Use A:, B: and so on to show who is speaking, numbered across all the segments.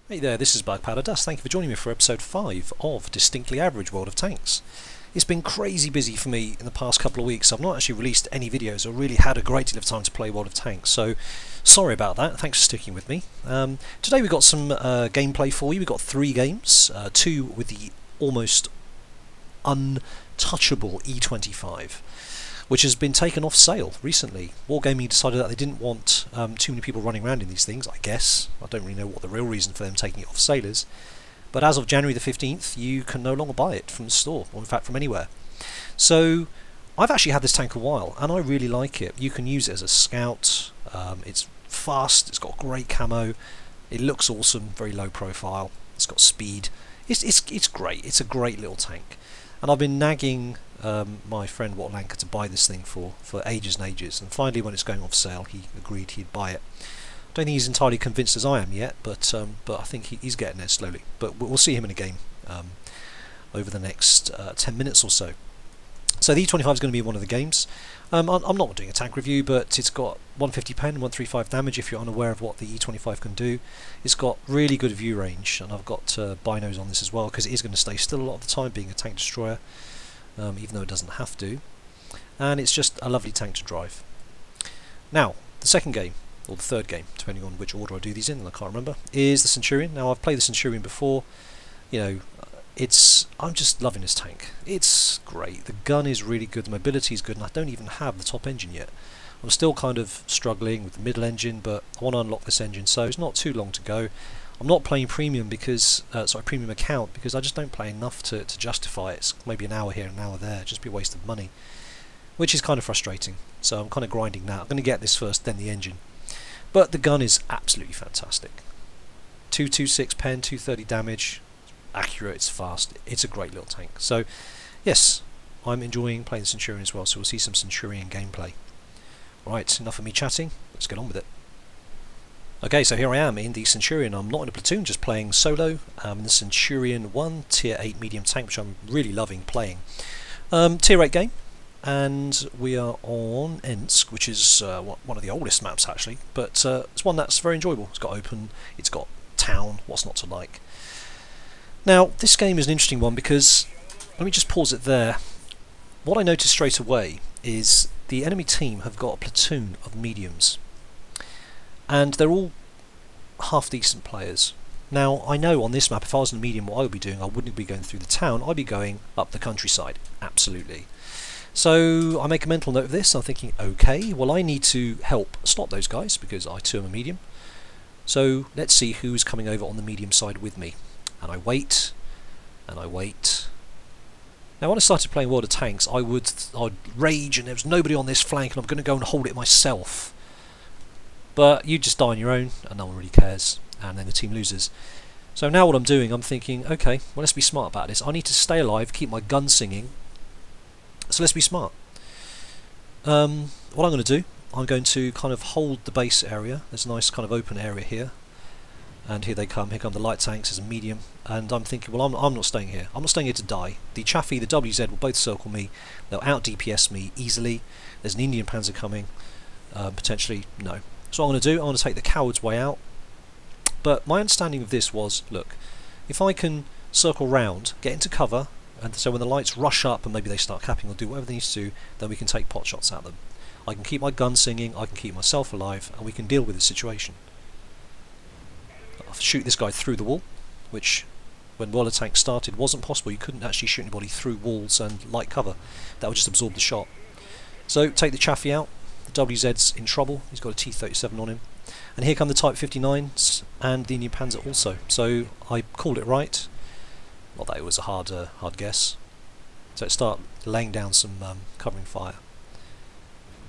A: Hey there, this is BugPowderDust. Thank you for joining me for episode 5 of Distinctly Average World of Tanks. It's been crazy busy for me in the past couple of weeks. I've not actually released any videos or really had a great deal of time to play World of Tanks, so sorry about that. Thanks for sticking with me. Today we've got some gameplay for you. We've got 3 games, 2 with the almost untouchable E25, which has been taken off sale recently. Wargaming decided that they didn't want too many people running around in these things, I guess. I don't really know what the real reason for them taking it off sale is. But as of January the 15th, you can no longer buy it from the store, or in fact from anywhere. So I've actually had this tank a while, and I really like it. You can use it as a scout. It's fast, it's got great camo, it looks awesome, very low profile, it's got speed. It's great, it's a great little tank. And I've been nagging my friend Watlanka to buy this thing for ages and ages, and finally when it's going off sale he agreed he'd buy it. Don't think he's entirely convinced as I am yet, but I think he's getting there slowly. But we'll see him in a game over the next 10 minutes or so. So the E25 is going to be one of the games. I'm not doing a tank review, but it's got 150 pen and 135 damage if you're unaware of what the E25 can do. It's got really good view range, and I've got binos on this as well, because it is going to stay still a lot of the time being a tank destroyer, even though it doesn't have to. And it's just a lovely tank to drive. Now, the second game, or the third game, depending on which order I do these in, and I can't remember, is the Centurion. Now, I've played the Centurion before. You know, I'm just loving this tank. It's great. The gun is really good, the mobility is good, and I don't even have the top engine yet. I'm still kind of struggling with the middle engine, but I want to unlock this engine, so it's not too long to go. I'm not playing premium because, premium account, because I just don't play enough to justify it. It's maybe an hour here, an hour there, just be a waste of money, which is kind of frustrating. So I'm kind of grinding now. I'm going to get this first, then the engine. But the gun is absolutely fantastic. 226 pen, 230 damage, accurate, it's fast, it's a great little tank. So yes, I'm enjoying playing the Centurion as well, so we'll see some Centurion gameplay. Right, enough of me chatting, let's get on with it. Okay, so here I am in the Centurion. I'm not in a platoon, just playing solo. In the Centurion 1 tier 8 medium tank, which I'm really loving playing. Tier 8 game, and we are on Ensk, which is one of the oldest maps actually, but it's one that's very enjoyable. It's got open, it's got town, what's not to like. Now, this game is an interesting one because, let me just pause it there. What I noticed straight away is the enemy team have got a platoon of mediums, and they're all half decent players. Now, I know on this map, if I was in a medium, what I would be doing, I wouldn't be going through the town, I'd be going up the countryside, absolutely. So I make a mental note of this. I'm thinking, okay, well I need to help stop those guys because I too am a medium. So let's see who's coming over on the medium side with me. And I wait, and I wait. Now when I started playing World of Tanks, I'd rage and there was nobody on this flank and I'm going to go and hold it myself. But you just die on your own and no one really cares, and then the team loses. So now what I'm doing, I'm thinking, okay, well let's be smart about this. I need to stay alive, keep my gun singing. So let's be smart. What I'm going to do, I'm going to kind of hold the base area. There's a nice kind of open area here. And here they come, here come the light tanks as a medium. And I'm thinking, well, I'm not staying here. I'm not staying here to die. The Chaffee, the WZ will both circle me. They'll out DPS me easily. There's an Indian Panzer coming. Potentially, no. So what I'm going to do, I'm going to take the coward's way out. But my understanding of this was, look, if I can circle round, get into cover, and so when the lights rush up and maybe they start capping or do whatever they need to do, then we can take pot shots at them. I can keep my gun singing, I can keep myself alive, and we can deal with the situation. I'll shoot this guy through the wall, which when World of Tanks started wasn't possible. You couldn't actually shoot anybody through walls and light cover. That would just absorb the shot. So take the Chaffee out. The WZ's in trouble. He's got a T-37 on him. And here come the Type 59s and the Indian Panzer also. So I called it right. Not that it was a hard guess. So let's start laying down some covering fire.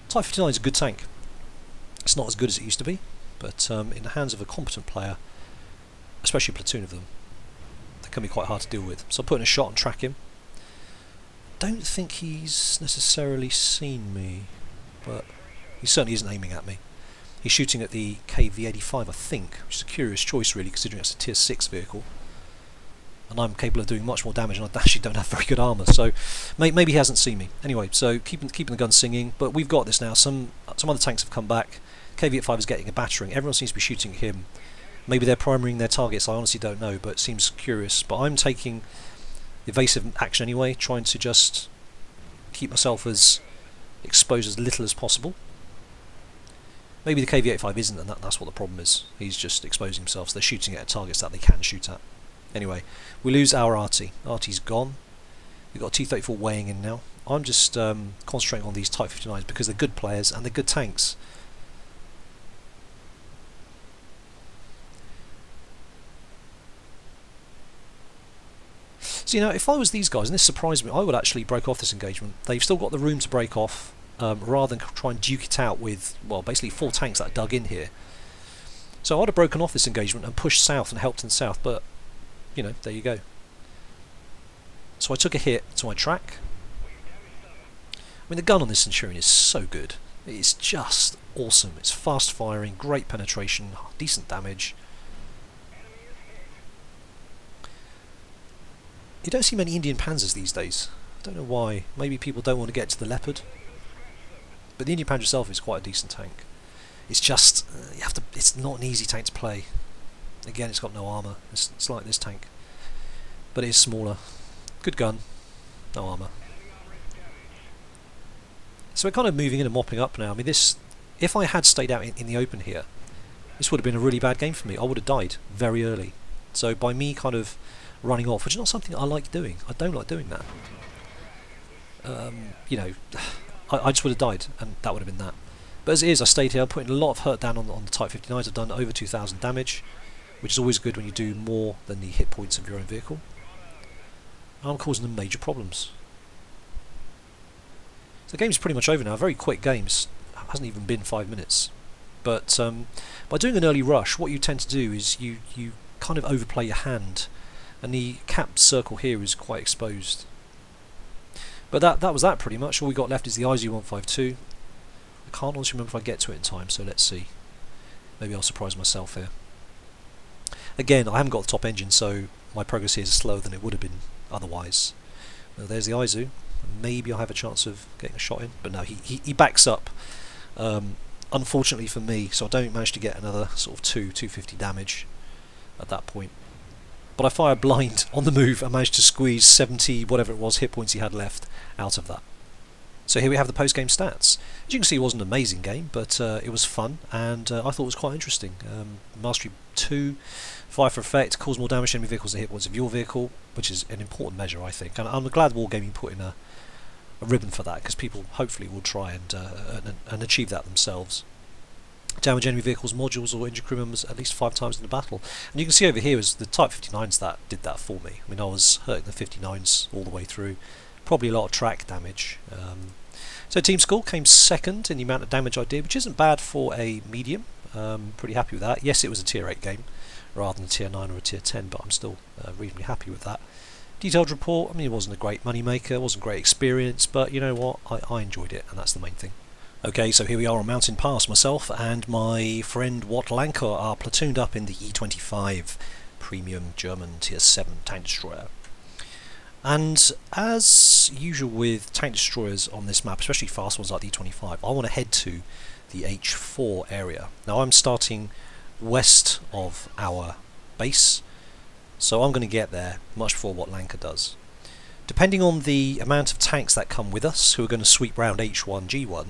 A: Type 59 is a good tank. It's not as good as it used to be, but in the hands of a competent player, especially a platoon of them, they can be quite hard to deal with. So I'm putting a shot and track him. Don't think he's necessarily seen me, but he certainly isn't aiming at me. He's shooting at the KV-85, I think, which is a curious choice really, considering it's a tier 6 vehicle. And I'm capable of doing much more damage, and I actually don't have very good armour, so maybe he hasn't seen me. Anyway, so keeping the gun singing, but we've got this now. Some other tanks have come back. KV-85 is getting a battering. Everyone seems to be shooting at him. Maybe they're primarying their targets, I honestly don't know, but it seems curious. But I'm taking evasive action anyway, trying to just keep myself as exposed as little as possible. Maybe the KV-85 isn't, and that's what the problem is. He's just exposing himself, so they're shooting at targets that they can shoot at. Anyway, we lose our arty. Arty's gone. We've got a T-34 weighing in now. I'm just concentrating on these Type 59s because they're good players and they're good tanks. So, you know, if I was these guys, and this surprised me, I would actually break off this engagement. They've still got the room to break off, rather than try and duke it out with, well, basically 4 tanks that are dug in here. So I'd have broken off this engagement and pushed south and helped in south, but, you know, there you go. So I took a hit to my track. I mean, the gun on this Centurion is so good. It's just awesome. It's fast firing, great penetration, decent damage. You don't see many Indian Panzers these days. I don't know why. Maybe people don't want to get to the Leopard. But the Indian Panzer itself is quite a decent tank. It's just, you have to. It's not an easy tank to play. Again, it's got no armour. It's like this tank. But it is smaller. Good gun. No armour. So we're kind of moving in and mopping up now. I mean, this. If I had stayed out in the open here, this would have been a really bad game for me. I would have died very early. So by me kind of running off, which is not something I like doing. I don't like doing that. You know, I just would have died, and that would have been that. But as it is, I stayed here, putting a lot of hurt down on the Type 59s. I've done over 2,000 damage, which is always good when you do more than the hit points of your own vehicle. And I'm causing them major problems. So the game's pretty much over now. A very quick game. It hasn't even been 5 minutes. But by doing an early rush, what you tend to do is you kind of overplay your hand, and the capped circle here is quite exposed. But that was that pretty much. All we got left is the IZ-152. I can't honestly remember if I get to it in time, so let's see. Maybe I'll surprise myself here. Again, I haven't got the top engine, so my progress here is slower than it would have been otherwise. Well, there's the Izu. Maybe I'll have a chance of getting a shot in, but no, he backs up. Unfortunately for me, so I don't manage to get another sort of 250 damage at that point. But I fired blind on the move and managed to squeeze 70, whatever it was, hit points he had left out of that. So here we have the post-game stats. As you can see, it wasn't an amazing game, but it was fun, and I thought it was quite interesting. Mastery 2, fire for effect, cause more damage to enemy vehicles than hit points of your vehicle, which is an important measure, I think. And I'm glad Wargaming put in a ribbon for that, because people hopefully will try and achieve that themselves. Damage enemy vehicles, modules, or injure crew members at least 5 times in the battle. And you can see over here is the Type 59s that did that for me. I mean, I was hurting the 59s all the way through. Probably a lot of track damage. So Team Skull came second in the amount of damage I did, which isn't bad for a medium. Pretty happy with that. Yes, it was a tier 8 game rather than a tier 9 or a tier 10, but I'm still reasonably happy with that. Detailed report, I mean, it wasn't a great money maker, it wasn't a great experience, but you know what, I enjoyed it, and that's the main thing. Okay, so here we are on Mountain Pass. Myself and my friend Watt Lanker are platooned up in the E25 premium German tier 7 tank destroyer. And as usual with tank destroyers on this map, especially fast ones like the E25, I want to head to the H4 area. Now I'm starting west of our base, so I'm going to get there much before what Lanker does. Depending on the amount of tanks that come with us, who are going to sweep round H1, G1,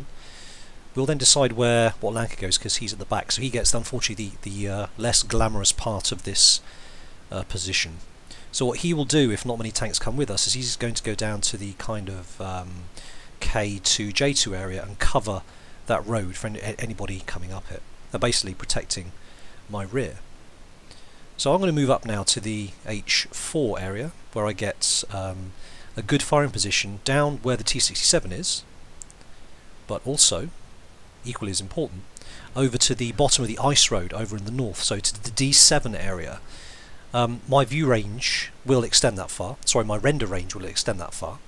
A: we'll then decide where what Lanker goes, because he's at the back, so he gets, unfortunately, the less glamorous part of this position. So what he will do, if not many tanks come with us, is he's going to go down to the kind of K2, J2 area and cover that road for anybody coming up it. They're basically protecting my rear. So I'm going to move up now to the H4 area, where I get a good firing position down where the T67 is, but also, equally as important, over to the bottom of the ice road over in the north, so to the D7 area. My view range will extend that far. Sorry, my render range will extend that far.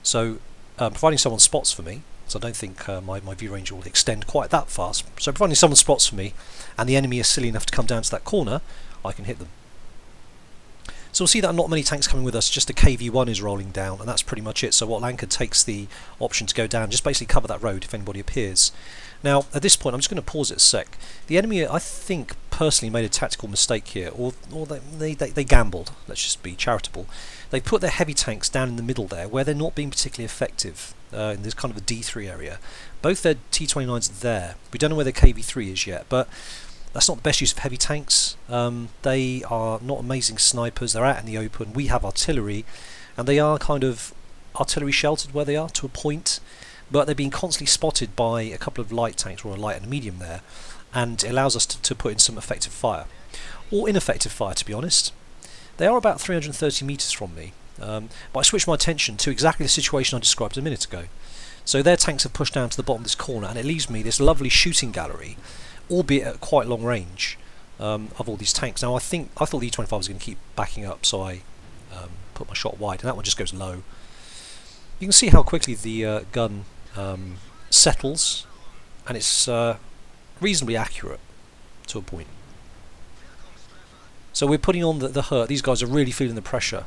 A: So, providing someone spots for me, so I don't think my view range will extend quite that fast. So, providing someone spots for me, and the enemy is silly enough to come down to that corner, I can hit them. So we'll see that not many tanks coming with us, just a KV-1 is rolling down, and that's pretty much it. So what Lanker takes the option to go down, just basically cover that road if anybody appears. Now, at this point, I'm just going to pause it a sec. The enemy, I think, personally made a tactical mistake here, or they gambled. Let's just be charitable. They put their heavy tanks down in the middle there, where they're not being particularly effective in this kind of a D3 area. Both their T29s are there. We don't know where their KV3 is yet, but that's not the best use of heavy tanks. They are not amazing snipers. They're out in the open. We have artillery, and they are kind of artillery sheltered where they are to a point, but they're being constantly spotted by a couple of light tanks, or a light and a medium there, and it allows us to put in some effective fire, or ineffective fire, to be honest. They are about 330 metres from me, but I switched my attention to exactly the situation I described a minute ago. So their tanks have pushed down to the bottom of this corner, and it leaves me this lovely shooting gallery, albeit at quite long range, of all these tanks. Now I thought the E25 was going to keep backing up, so I put my shot wide, and that one just goes low. You can see how quickly the gun settles, and it's reasonably accurate to a point. So we're putting on the hurt. These guys are really feeling the pressure,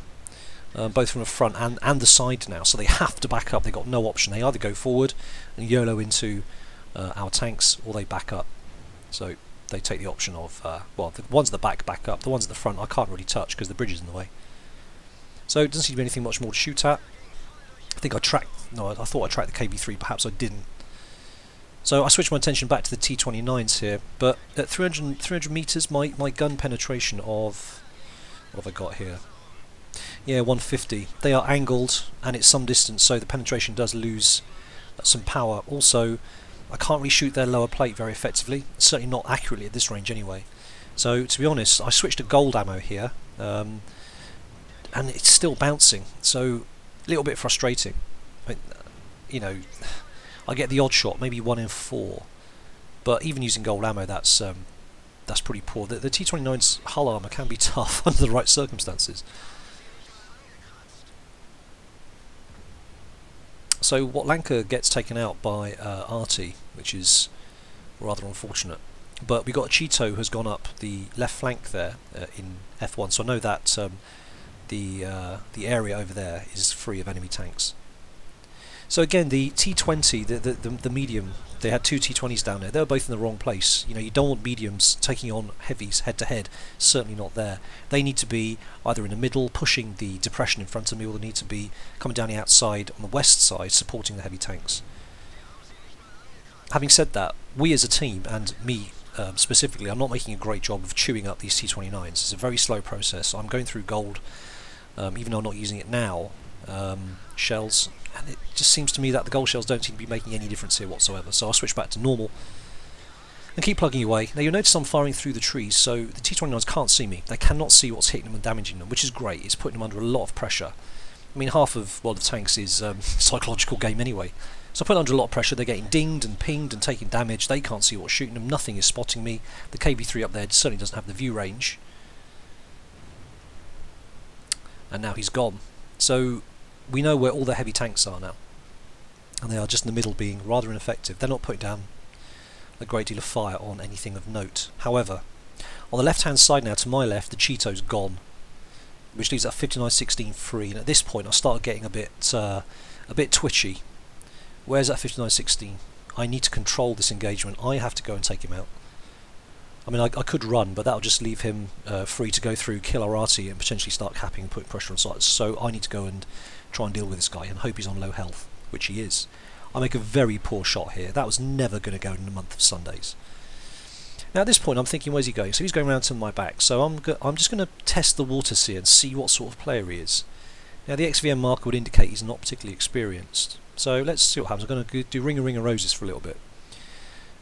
A: both from the front and the side now, so they have to back up. They've got no option. They either go forward and YOLO into our tanks, or they back up. So they take the option of, well, the ones at the back up, the ones at the front I can't really touch because the bridge is in the way. So it doesn't seem to be anything much more to shoot at. I think I thought I tracked the KV3, perhaps I didn't. So I switched my attention back to the T29s here, but at 300 metres, my gun penetration of, what have I got here? Yeah, 150. They are angled, and it's some distance, so the penetration does lose some power. Also, I can't really shoot their lower plate very effectively, certainly not accurately at this range anyway. So to be honest, I switched to gold ammo here, and it's still bouncing, so a little bit frustrating. You know, I get the odd shot, maybe 1 in 4, but even using gold ammo, that's pretty poor. The T29's hull armour can be tough under the right circumstances. So Watlanka gets taken out by Arty, which is rather unfortunate. But we got a Cheeto who has gone up the left flank there in F1, so I know that the area over there is free of enemy tanks. So again, the T20, the medium, they had 2 T20s down there. They were both in the wrong place. You know, you don't want mediums taking on heavies head to head. Certainly not there. They need to be either in the middle, pushing the depression in front of me, or they need to be coming down the outside on the west side, supporting the heavy tanks. Having said that, we as a team, and me specifically, I'm not making a great job of chewing up these T29s. It's a very slow process. I'm going through gold, even though I'm not using it now, shells, and it just seems to me that the gold shells don't seem to be making any difference here whatsoever. So I'll switch back to normal and keep plugging away. Now you'll notice I'm firing through the trees, so the T29s can't see me. They cannot see what's hitting them and damaging them, which is great. It's putting them under a lot of pressure. I mean, half of the tanks is psychological game anyway. So I put them under a lot of pressure. They're getting dinged and pinged and taking damage. They can't see what's shooting them. Nothing is spotting me. The KV3 up there certainly doesn't have the view range. And now he's gone. So we know where all the heavy tanks are now, and they are just in the middle, being rather ineffective. They're not putting down a great deal of fire on anything of note. However, on the left hand side now, to my left, the Cheeto's gone, which leaves that 59-16 free, and at this point I started getting a bit twitchy. Where's that 59-16? I need to control this engagement. I have to go and take him out. I mean, I could run, but that'll just leave him free to go through, kill our Arty, and potentially start capping and putting pressure on sites. So I need to go and try and deal with this guy and hope he's on low health, which he is. I make a very poor shot here. That was never going to go in the month of Sundays. Now at this point I'm thinking, where's he going? So he's going around to my back, so I'm just going to test the water seer and see what sort of player he is. Now the XVM marker would indicate he's not particularly experienced, so let's see what happens. I'm going to do ring of roses for a little bit,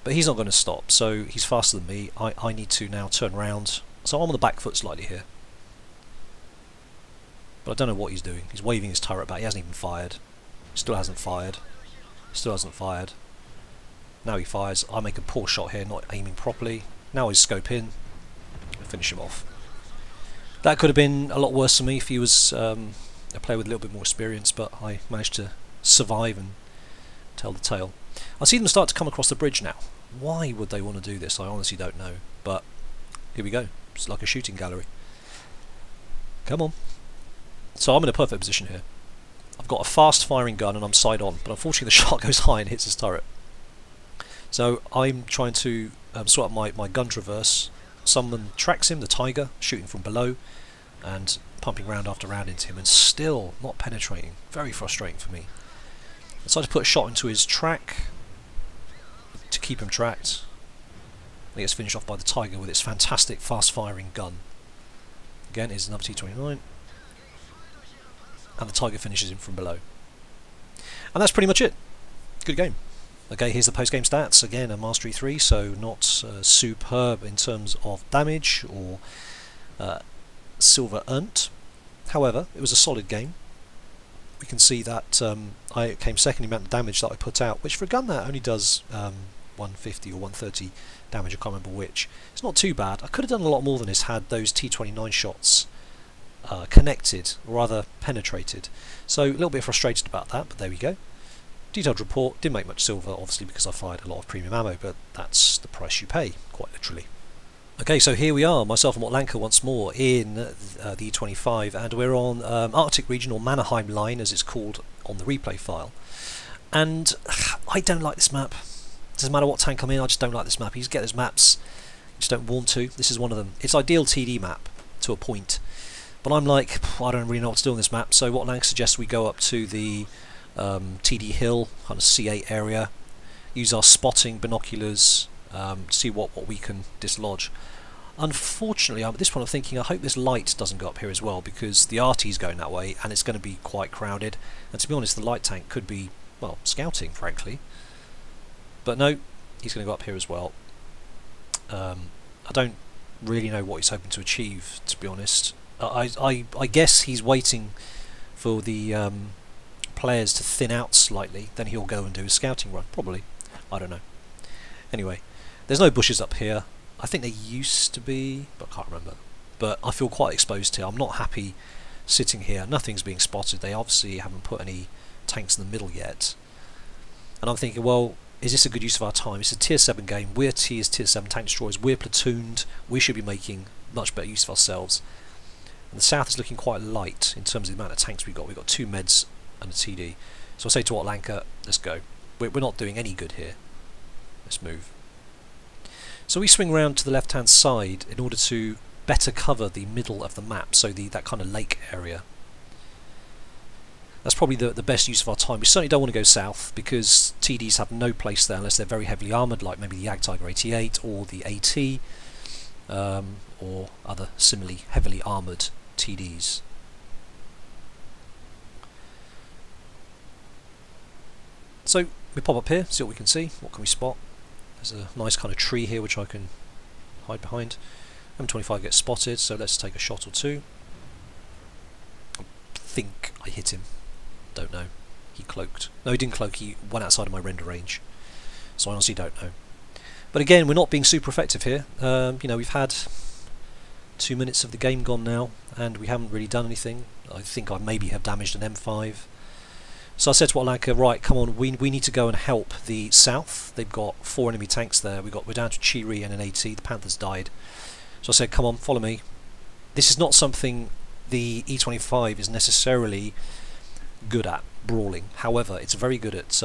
A: but he's not going to stop, so he's faster than me. I need to now turn around, so I'm on the back foot slightly here. But I don't know what he's doing. He's waving his turret back. He hasn't even fired. Still hasn't fired. Still hasn't fired. Now he fires. I make a poor shot here, not aiming properly. Now he's scope in. Finish him off. That could have been a lot worse for me if he was a player with a little bit more experience, but I managed to survive and tell the tale. I see them start to come across the bridge now. Why would they want to do this? I honestly don't know. But here we go. It's like a shooting gallery. Come on. So I'm in a perfect position here. I've got a fast firing gun and I'm side on, but unfortunately the shot goes high and hits his turret. So I'm trying to sort out my gun traverse someone tracks him, the Tiger, shooting from below and pumping round after round into him, and still not penetrating. Very frustrating for me. I decided to put a shot into his track to keep him tracked. He gets finished off by the Tiger with its fantastic fast-firing gun. Again, here's another T-29, and the Tiger finishes him from below. And that's pretty much it. Good game. Okay, here's the post-game stats. Again, a Mastery 3, so not superb in terms of damage or silver earned. However, it was a solid game. We can see that I came second in the amount of damage that I put out, which for a gun that only does 150 or 130 damage, I can't remember which. It's not too bad. I could have done a lot more than this had those T-29 shots connected, or rather penetrated. So a little bit frustrated about that, but there we go. Detailed report, didn't make much silver obviously because I fired a lot of premium ammo, but that's the price you pay, quite literally. Okay, so here we are, myself and Mk.1 once more in the E25, and we're on Arctic region, or Mannerheim line as it's called on the replay file. And I don't like this map. Doesn't matter what tank I'm in, I just don't like this map. You just get those maps, you just don't want to. This is one of them. It's ideal TD map to a point, but I'm like, I don't really know what to do on this map, so what Lank suggests we go up to the TD hill, kind of C8 area, use our spotting binoculars, see what we can dislodge. Unfortunately, at this point I'm thinking I hope this light doesn't go up here as well, because the RT is going that way and it's going to be quite crowded, and to be honest the light tank could be, well, scouting frankly. But no, he's going to go up here as well. I don't really know what he's hoping to achieve, to be honest. I guess he's waiting for the players to thin out slightly, then he'll go and do a scouting run, probably. I don't know. Anyway, there's no bushes up here. I think there used to be, but I can't remember. But I feel quite exposed here. I'm not happy sitting here. Nothing's being spotted. They obviously haven't put any tanks in the middle yet. And I'm thinking, well, is this a good use of our time? It's a tier 7 game. We're tier 7 tank destroyers. We're platooned. We should be making much better use of ourselves. And the south is looking quite light in terms of the amount of tanks we've got. We've got 2 meds and a TD. So I say to Watlanka, let's go. We're not doing any good here. Let's move. So we swing round to the left hand side in order to better cover the middle of the map, so that kind of lake area. That's probably the best use of our time. We certainly don't want to go south because TDs have no place there unless they're very heavily armoured, like maybe the Jagdtiger 88 or the AT, or other similarly heavily armoured TDs. So we pop up here, see what we can see. What can we spot? There's a nice kind of tree here which I can hide behind. M25 gets spotted, so let's take a shot or two. I think I hit him. Don't know. He cloaked. No, he didn't cloak. He went outside of my render range. So I honestly don't know. But again, we're not being super effective here. You know, we've had 2 minutes of the game gone now, and we haven't really done anything. I think I maybe have damaged an M5. So I said to Watlanka, right, come on, we need to go and help the south. They've got 4 enemy tanks there. We're down to Chiri and an AT. The Panthers died. So I said, come on, follow me. This is not something the E25 is necessarily good at, brawling. However, it's very good at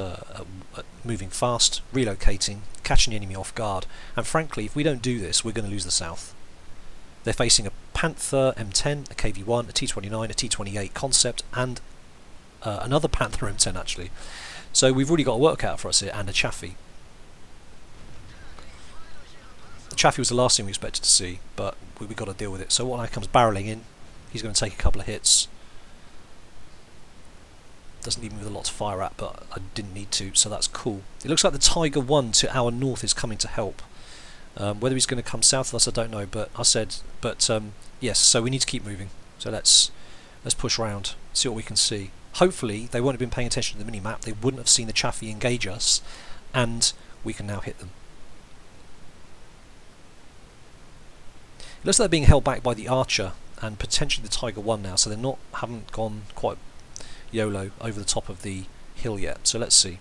A: moving fast, relocating, catching the enemy off guard. And frankly, if we don't do this, we're going to lose the south. They're facing a Panther M10, a KV-1, a T-29, a T-28 concept, and another Panther M10 actually. So we've really got a work out for us here, and a Chaffee. The Chaffee was the last thing we expected to see, but we got to deal with it. So Watlanka comes barreling in. He's going to take a couple of hits. Doesn't leave me with a lot to fire at, but I didn't need to, so that's cool. It looks like the Tiger 1 to our north is coming to help. Whether he's going to come south of us, I don't know, but I said, yes, so we need to keep moving. So let's push round, see what we can see. Hopefully they won't have been paying attention to the mini-map, they wouldn't have seen the Chaffee engage us, and we can now hit them. It looks like they're being held back by the Archer and potentially the Tiger 1 now, so they haven't gone quite YOLO over the top of the hill yet. So let's see.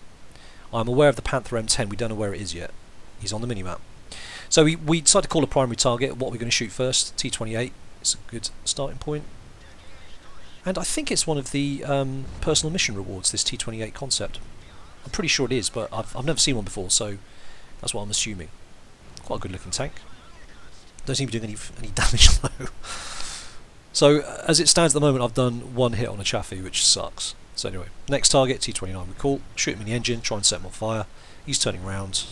A: I'm aware of the Panther M10, we don't know where it is yet. He's on the mini-map. So we decided to call a primary target. What we're going to shoot first, T-28. It's a good starting point. And I think it's one of the personal mission rewards, this T-28 concept. I'm pretty sure it is, but I've never seen one before, so that's what I'm assuming. Quite a good looking tank. Don't seem to be doing any damage though. So as it stands at the moment, I've done 1 hit on a Chaffee, which sucks. So anyway, next target, T29 we call, shoot him in the engine, try and set him on fire. He's turning around,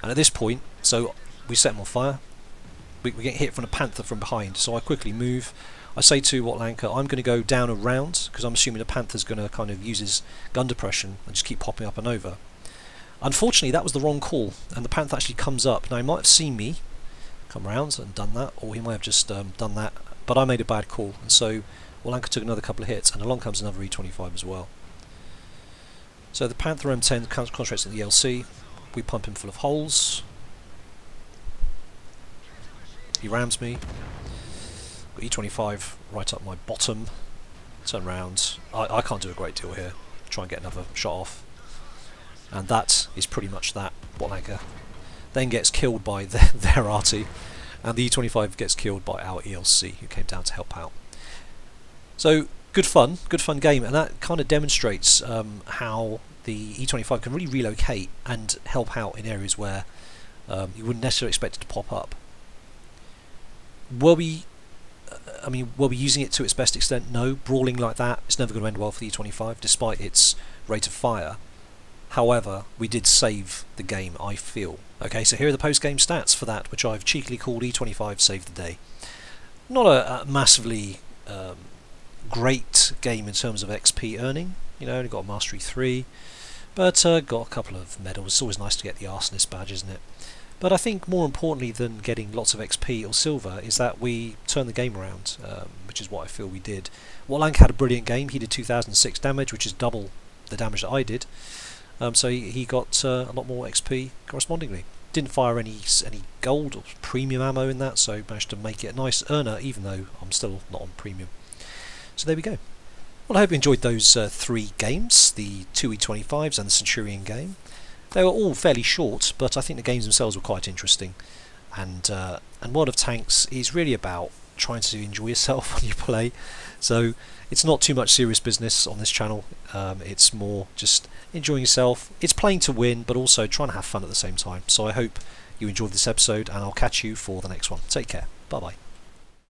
A: and at this point, so we set him on fire, we get hit from a Panther from behind, so I quickly move. I say to Watlanka, I'm going to go down around, because I'm assuming the Panther's going to kind of use his gun depression and just keep popping up and over. Unfortunately, that was the wrong call, and the Panther actually comes up. Now, he might have seen me come around and done that, or he might have just done that, but I made a bad call, and so Watlanka took another couple of hits, and along comes another E25 as well. So the Panther M10 concentrates on the LC, we pump him full of holes, he rams me, got E25 right up my bottom, turn round, I can't do a great deal here, try and get another shot off, and that is pretty much that. Watlanka then gets killed by their arty, and the E25 gets killed by our ELC, who came down to help out. So good fun game, and that kind of demonstrates how the E25 can really relocate and help out in areas where you wouldn't necessarily expect it to pop up. Were we using it to its best extent? No. Brawling like that, it's never going to end well for the E25, despite its rate of fire. However, we did save the game, I feel. Okay, so here are the post-game stats for that, which I've cheekily called E25 Save the Day. Not a massively great game in terms of XP earning, you know, only got a Mastery 3, but got a couple of medals. It's always nice to get the Arsonist badge, isn't it? But I think more importantly than getting lots of XP or silver is that we turned the game around, which is what I feel we did. Watlanka had a brilliant game. He did 2006 damage, which is double the damage that I did. So he got a lot more XP correspondingly. Didn't fire any gold or premium ammo in that, so managed to make it a nice earner, even though I'm still not on premium. So there we go. Well, I hope you enjoyed those 3 games, the 2 E25s and the Centurion game. They were all fairly short, but I think the games themselves were quite interesting. And World of Tanks is really about trying to enjoy yourself when you play. So it's not too much serious business on this channel. It's more just enjoying yourself. It's playing to win, but also trying to have fun at the same time. So I hope you enjoyed this episode, and I'll catch you for the next one. Take care. Bye bye.